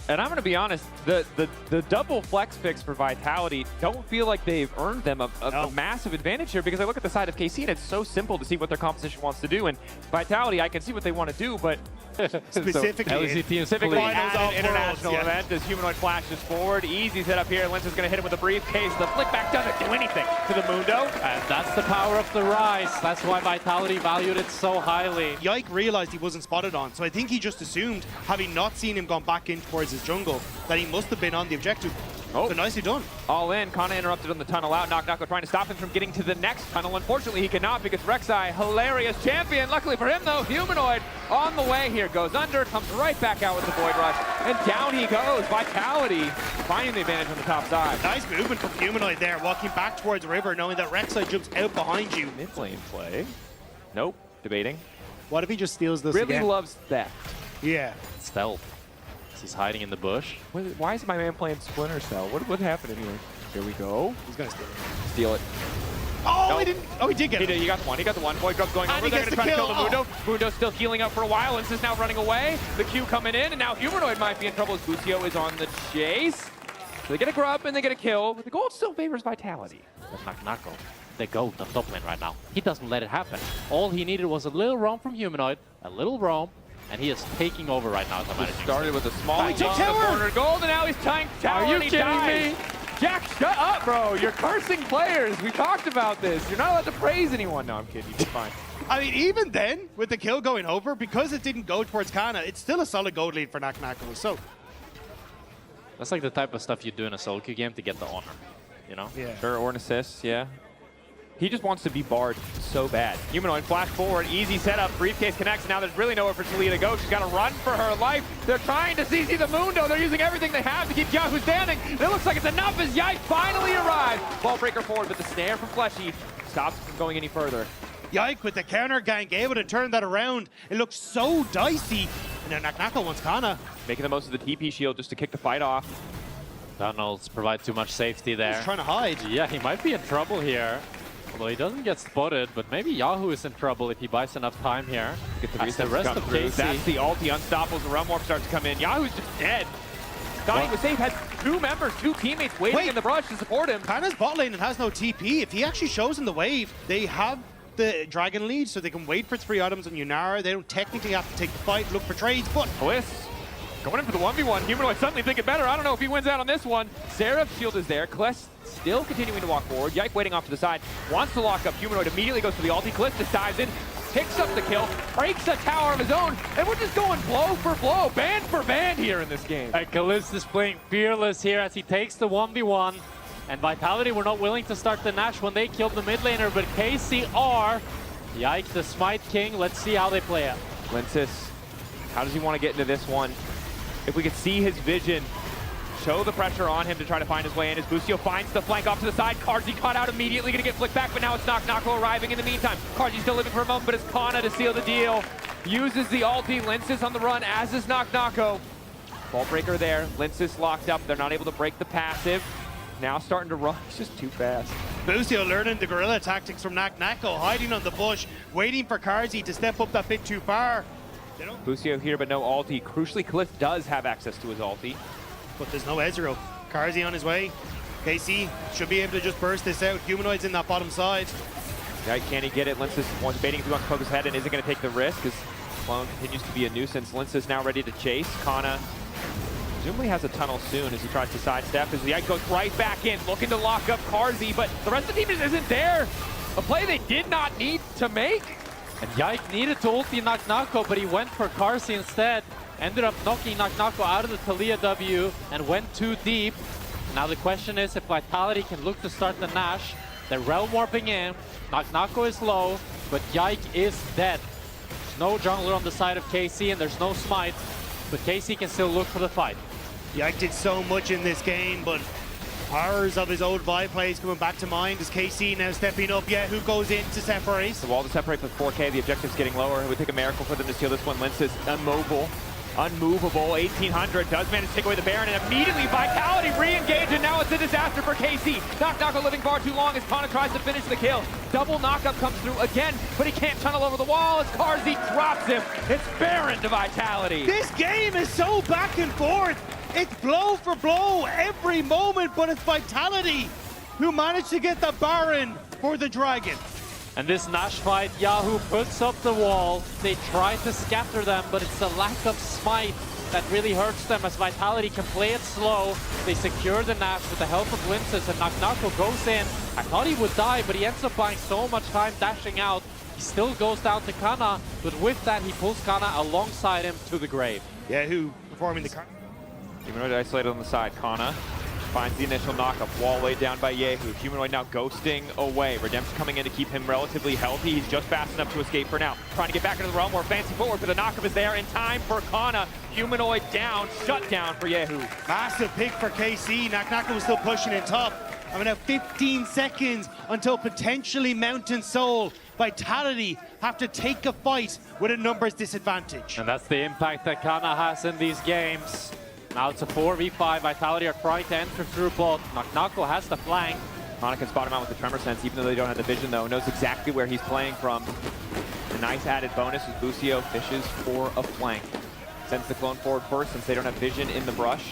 And I'm going to be honest, the double flex picks for Vitality don't feel like they've earned them a massive advantage here, because I look at the side of KC and it's so simple to see what their composition wants to do. And Vitality, I can see what they want to do, but specifically at an international event as Humanoid flashes forward. Easy setup here. Lyncas is going to hit him with a briefcase. The flick back doesn't do anything to the Mundo. And that's the power of the Ryze. That's why Vitality valued it so highly. Yike realized he wasn't spotted on, so I think he just assumed, having not seen him gone back in towards his jungle, that he must have been on the objective. Oh, so nicely done. All in. Canna interrupted on the tunnel out. Nako trying to stop him from getting to the next tunnel. Unfortunately, he cannot, because Rek'Sai, hilarious champion. Luckily for him, though, Humanoid on the way here. Goes under, comes right back out with the Void Rush, and down he goes. Vitality finding the advantage on the top side. Nice movement from Humanoid there, walking back towards the river, knowing that Rek'Sai jumps out behind you. Mid lane play. Nope. Debating. What if he just steals this really again? Loves theft. Yeah. Stealth. He's hiding in the bush. Why is my man playing Splinter Cell? What happened anyway? Here we go. He's gonna steal it. Steal it. Oh, nope. he didn't. Oh, he did get it. He got the one. He got the one. Void Grub's going and over. They're going to try to kill the Mundo. Oh. Mundo's still healing up for a while. Lyncas is now running away. The Q coming in, and now Humanoid might be in trouble as Busio is on the chase. So they get a grub and they get a kill, but the gold still favors Vitality. That's not Nako. They go to top lane right now. He doesn't let it happen. All he needed was a little roam from Humanoid, a little roam, and he is taking over right now. Started with a small he took tower. corner gold, and now he's tying tower. Are you kidding me? Jack, shut up, bro. You're cursing players. We talked about this. You're not allowed to praise anyone. No, I'm kidding. You're fine. I mean, even then, with the kill going over, because it didn't go towards Canna, it's still a solid gold lead for Nako. So that's like the type of stuff you do in a solo queue game to get the honor, you know? yeah. Sure, or an assist, yeah. He just wants to be barred so bad. Humanoid flash forward, easy setup, briefcase connects, and now there's really nowhere for Taliyah to go. She's got to run for her life. They're trying to CC the Mundo. They're using everything they have to keep kyeahoo standing. It looks like it's enough as Yike finally arrives. Ball breaker forward, but the snare from Fleshy stops him from going any further. Yike with the counter gank, able to turn that around. It looks so dicey. And then Nako wants Canna. Making the most of the TP shield just to kick the fight off. Donalds provide too much safety there. He's trying to hide. Yeah, he might be in trouble here. Although he doesn't get spotted, but maybe kyeahoo is in trouble if he buys enough time here. Get the, As the rest of KC. That's the ulti, Unstoppables, the Realm Warp starts to come in. kyeahoo's just dead. Thought he was safe, had two members, two teammates waiting in the brush to support him. Canna's bot lane and has no TP. If he actually shows in the wave, they have the dragon lead, so they can wait for 3 items on Yunara. They don't technically have to take the fight, look for trades, but Caliste going in for the 1v1. Humanoid suddenly thinking better. I don't know if he wins out on this one. Seraph's shield is there. Caliste still continuing to walk forward. Yike waiting off to the side. Wants to lock up. Humanoid immediately goes for the ulti. Caliste just dives in, picks up the kill, breaks a tower of his own, and we're just going blow for blow, band for band here in this game. Caliste is playing fearless here as he takes the 1v1. And Vitality were not willing to start the Nash when they killed the mid laner, but KC are. Yike, the Smite King. Let's see how they play it. Lyncas, how does he want to get into this one? If we could see his vision, show the pressure on him to try to find his way in as Busio finds the flank off to the side. Carzzy caught out immediately, going to get flicked back, but now it's Nako arriving in the meantime. Carzzy still living for a moment, but it's Canna to seal the deal. Uses the ulti, Lyncas on the run, as is Nako. Ball breaker there, Lyncas locked up. They're not able to break the passive. Now starting to run, he's just too fast. Busio learning the guerrilla tactics from Nako, hiding on the bush, waiting for Carzzy to step up that bit too far. Busio here, but no ulti. Crucially, Caliste does have access to his ulti. But there's no Ezreal. Carzzy on his way. KC should be able to just burst this out. Humanoid's in that bottom side. Right, can he get it? Lyncas wants debating if he wants to poke his head and isn't going to take the risk as Clone continues to be a nuisance. Lyncas now ready to chase. Canna presumably has a tunnel soon as he tries to sidestep as the Yike goes right back in, looking to lock up Carzzy, but the rest of the team just isn't there. A play they did not need to make. And Yike needed to ulti Nako, but he went for Carzzy instead. Ended up knocking Nako out of the Taliyah W and went too deep. Now the question is if Vitality can look to start the Nash. They're realm warping in. Nako is low, but Yike is dead. There's no jungler on the side of KC and there's no smite, but KC can still look for the fight. Yike did so much in this game, but horrors of his old vibe plays coming back to mind as KC now stepping up. Yeah, who goes in to separate? The wall to separate with 4K, the objective's getting lower. It would take a miracle for them to steal this one. Lyncas immobile, unmovable. 1800 does manage to take away the Baron, and immediately Vitality re-engage, and now it's a disaster for KC. Nako living far too long as Canna tries to finish the kill. Double knockup comes through again, but he can't tunnel over the wall as Carzzy drops him. It's Baron to Vitality. This game is so back and forth. It's blow for blow every moment, but it's Vitality who managed to get the Baron for the Dragon. And this Nash fight, kyeahoo puts up the wall. They try to scatter them, but it's the lack of smite that really hurts them as Vitality can play it slow. They secure the Nash with the help of Lyncas, and Nako goes in. I thought he would die, but he ends up buying so much time dashing out. He still goes down to Canna, but with that he pulls Canna alongside him to the grave. Yahoo performing the... Humanoid isolated on the side. Canna finds the initial knockup. Wall laid down by Yahoo. Humanoid now ghosting away. Redemption coming in to keep him relatively healthy. He's just fast enough to escape for now. Trying to get back into the realm. More fancy footwork, but the knockup is there in time for Canna. Humanoid down. Shut down for Yahoo. Massive pick for KC. Nako was still pushing in top. I mean, now 15 seconds until potentially Mountain Soul. Vitality have to take a fight with a numbers disadvantage. And that's the impact that Canna has in these games. Now it's a 4v5. Vitality are trying to enter through bot. Nako has the flank. Canna can spot him out with the Tremor Sense, even though they don't have the vision, though. Knows exactly where he's playing from. A nice added bonus is Busio fishes for a flank. Sends the clone forward first since they don't have vision in the brush.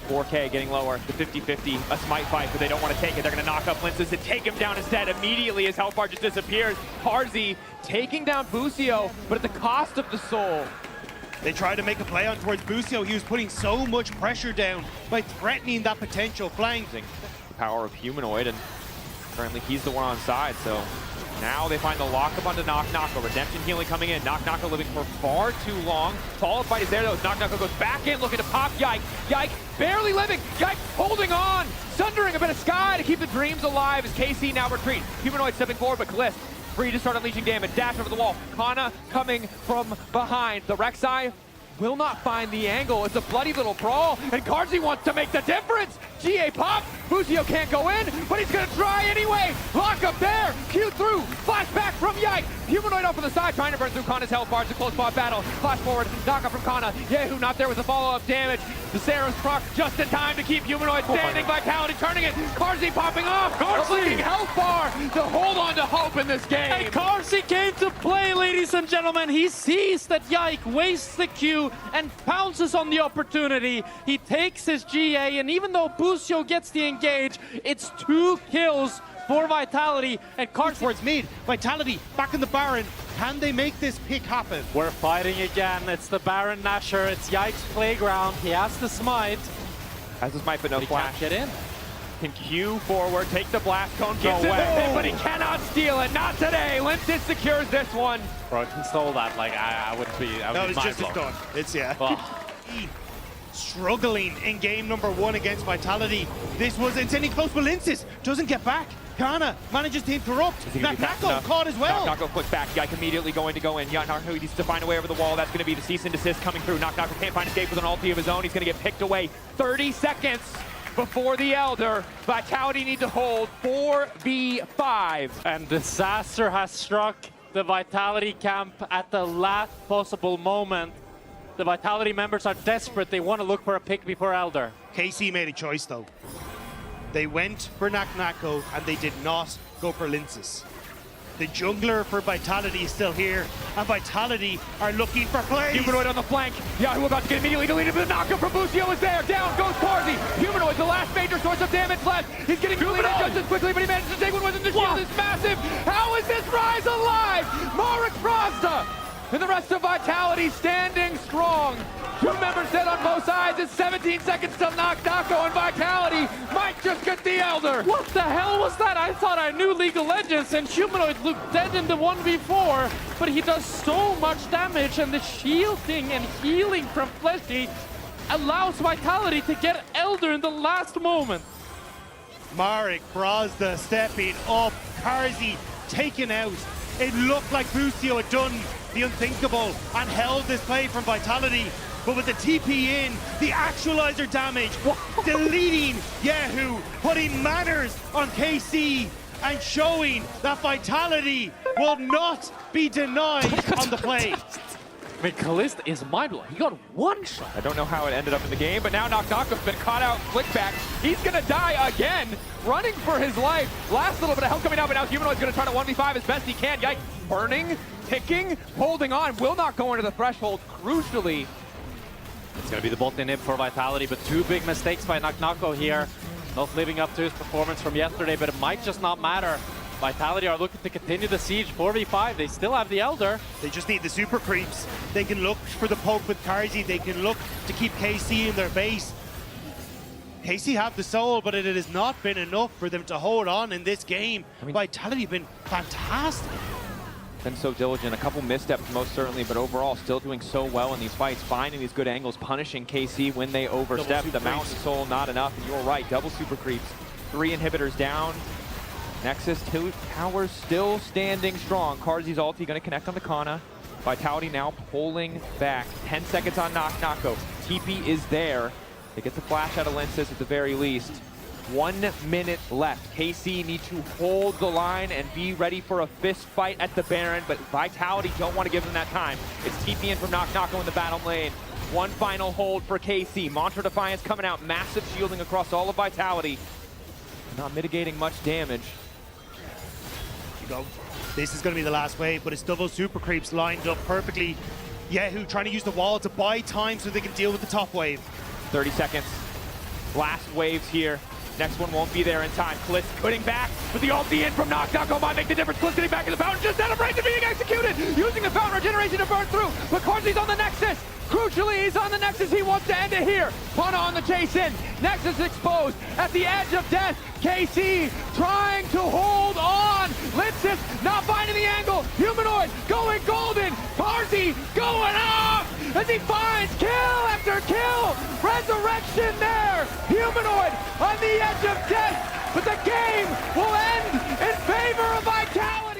4K getting lower, the 50-50, a smite fight, but they don't want to take it. They're going to knock up Lyncas and take him down instead immediately as health bar just disappears. Carzzy taking down Busio, but at the cost of the soul. They tried to make a play on towards Busio. He was putting so much pressure down by threatening that potential flank. The power of Humanoid, and currently he's the one on side, so now they find the lockup onto Nako. Redemption healing coming in. Nako living for far too long. Solid fight is there though. Nako goes back in, looking to pop Yike. Yike barely living. Yike holding on. Sundering a bit of sky to keep the dreams alive as KC now retreat. Humanoid stepping forward, but Caliste free to start unleashing damage. Dash over the wall. Canna coming from behind. The Rek'Sai will not find the angle. It's a bloody little brawl, and Carzzy wants to make the difference. GA pop. Busio can't go in, but he's gonna try anyway. Lock up there. Q through. Flashback from Yike. Humanoid off on the side, trying to burn through Canna's health bars. A close spot battle. Flash forward. Knockup from Canna. Yahoo not there with the follow-up damage. The Sarah's proc just in time to keep Humanoid standing. Vitality turning it. Carzzy popping off. Carzzy health bar to hold on to hope in this game. And Carzzy came to play, ladies and gentlemen. He sees that Yike wastes the Q and pounces on the opportunity. He takes his GA, and even though Busio gets the engage, it's 2 kills for Vitality, and Carzzy Towards mid. Vitality back in the Baron. Can they make this pick happen? We're fighting again. It's the Baron Nasher. It's Yike's playground. He has the smite. Has the smite, but no He flash. can't get in. Can Q forward, take the blast cone, gets it, but he cannot steal it. Not today. Lyncas secures this one. Bro, I can stole that. Like, I would be. No, it's just as done. It's, yeah. Oh. Struggling in game number 1 against Vitality. This was insanely close, but Lyncas doesn't get back. Canna manages to interrupt. Nako caught as well. Nako puts back. Yike immediately going to go in. Nako needs to find a way over the wall. That's going to be the cease and desist coming through. Nako can't find escape with an ulti of his own. He's going to get picked away. 30 seconds before the Elder. Vitality need to hold 4v5. And disaster has struck the Vitality camp at the last possible moment. The Vitality members are desperate. They want to look for a pick before Elder. KC made a choice though. They went for Nako and they did not go for Lyncas. The jungler for Vitality is still here, and Vitality are looking for plays. Humanoid on the flank. Yahoo about to get immediately deleted, but the knockup from Busio is there. Down goes Carzzy. Humanoid, the last major source of damage left. He's getting deleted just as quickly, but he manages to take one with him. The shield is massive. How is this Ryze alive? Marek Brazda and the rest of Vitality standing strong. 2 members dead on both sides. It's 17 seconds till Nako, and Vitality might just get the Elder. What the hell was that? I thought I knew League of Legends, and Humanoid looked dead in the 1v4, but he does so much damage, and the shielding and healing from Fleshy allows Vitality to get Elder in the last moment. Marek Brazda stepping up. Carzzy taken out. It looked like Busio had done the unthinkable and held this play from Vitality. But with the TP in, the actualizer damage, deleting Yahoo, putting manners on KC, and showing that Vitality will not be denied on the play. I mean, Caliste is mind-blowing. He got 1 shot. I don't know how it ended up in the game, but now Nako's been caught out, flick back. He's gonna die again, running for his life. Last little bit of help coming out, but now Humanoid's gonna try to 1v5 as best he can. Yike, burning, ticking, holding on, will not go into the threshold, crucially. It's going to be the bolt inhib for Vitality, but two big mistakes by Nako here. Not living up to his performance from yesterday, but it might just not matter. Vitality are looking to continue the siege 4v5. They still have the Elder. They just need the super creeps. They can look for the poke with Carzzy. They can look to keep KC in their base. KC have the soul, but it has not been enough for them to hold on in this game. Vitality have been fantastic. Been so diligent, a couple missteps most certainly, but overall still doing so well in these fights, finding these good angles, punishing KC when they overstep. The Mountain Soul not enough, and you're right, double super creeps. 3 inhibitors down. Nexus 2 towers still standing strong. Carzzy's ulti gonna connect on the Canna. Vitality now pulling back. 10 seconds on Nako. TP is there. They get the flash out of Lyncas at the very least. 1 minute left. KC need to hold the line and be ready for a fist fight at the Baron, but Vitality don't want to give them that time. It's TP in from Nako in the battle lane. One final hold for KC. Mantra Defiance coming out, massive shielding across all of Vitality. Not mitigating much damage. This is going to be the last wave, but it's double super creeps lined up perfectly. Kyeahoo trying to use the wall to buy time so they can deal with the top wave. 30 seconds. Last waves here. Next one won't be there in time. Caliste putting back with the ulti in from Nako might make the difference. Caliste getting back in the fountain, just out of range of being executed. Using the fountain regeneration to burn through, but Carzzy's on the Nexus. Crucially, he's on the Nexus. He wants to end it here. Pana on the chase in. Nexus exposed at the edge of death. KC trying to hold on. Lyncas not finding the angle. Humanoid going golden. Carzzy going off as he finds kill after kill. Resurrection there. Humanoid on the edge of death. But the game will end in favor of Vitality.